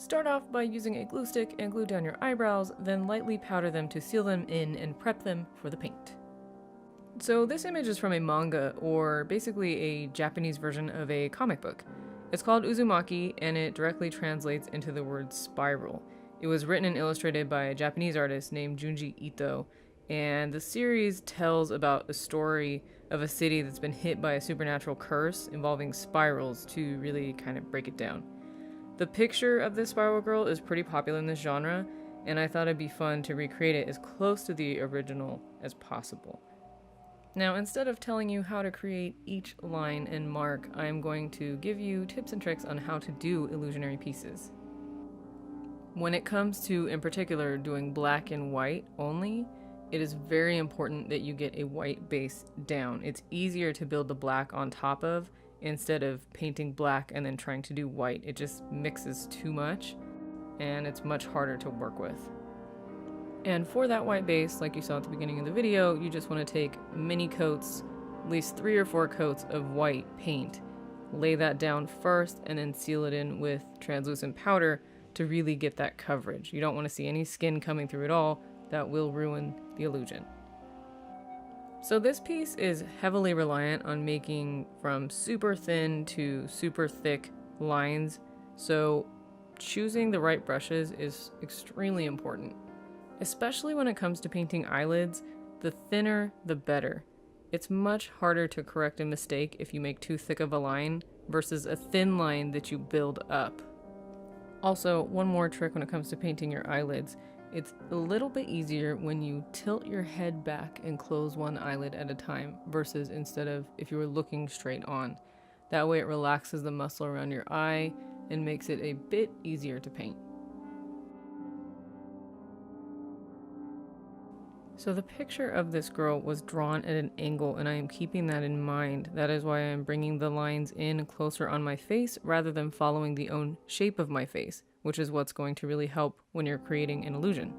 Start off by using a glue stick and glue down your eyebrows, then lightly powder them to seal them in and prep them for the paint. So this image is from a manga, or basically a Japanese version of a comic book. It's called Uzumaki, and it directly translates into the word spiral. It was written and illustrated by a Japanese artist named Junji Ito, and the series tells about a story of a city that's been hit by a supernatural curse involving spirals to really kind of break it down. The picture of this spiral girl is pretty popular in this genre, and I thought it'd be fun to recreate it as close to the original as possible. Now, instead of telling you how to create each line and mark, I'm going to give you tips and tricks on how to do illusionary pieces. When it comes to, in particular, doing black and white only, it is very important that you get a white base down. It's easier to build the black on top of, instead of painting black and then trying to do white. It just mixes too much, and it's much harder to work with. And for that white base, like you saw at the beginning of the video, you just want to take many coats, at least 3 or 4 coats of white paint, lay that down first, and then seal it in with translucent powder to really get that coverage. You don't want to see any skin coming through at all. That will ruin the illusion. So this piece is heavily reliant on making from super thin to super thick lines, so choosing the right brushes is extremely important. Especially when it comes to painting eyelids, the thinner the better. It's much harder to correct a mistake if you make too thick of a line versus a thin line that you build up. Also, one more trick when it comes to painting your eyelids. It's a little bit easier when you tilt your head back and close one eyelid at a time versus instead of if you were looking straight on. That way it relaxes the muscle around your eye and makes it a bit easier to paint. So the picture of this girl was drawn at an angle, and I am keeping that in mind. That is why I am bringing the lines in closer on my face rather than following the own shape of my face, which is what's going to really help when you're creating an illusion.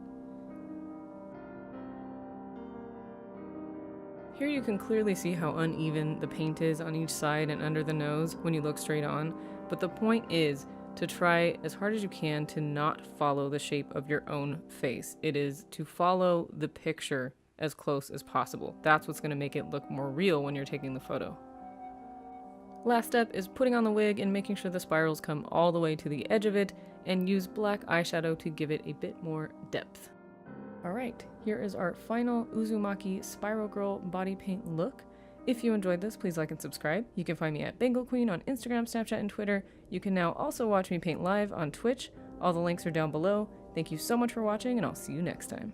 Here you can clearly see how uneven the paint is on each side and under the nose when you look straight on, but the point is to try as hard as you can to not follow the shape of your own face. It is to follow the picture as close as possible. That's what's going to make it look more real when you're taking the photo. Last step is putting on the wig and making sure the spirals come all the way to the edge of it, and use black eyeshadow to give it a bit more depth. Alright, here is our final Uzumaki Spiral Girl body paint look. If you enjoyed this, please like and subscribe. You can find me at Bengal Queen on Instagram, Snapchat, and Twitter. You can now also watch me paint live on Twitch. All the links are down below. Thank you so much for watching, and I'll see you next time.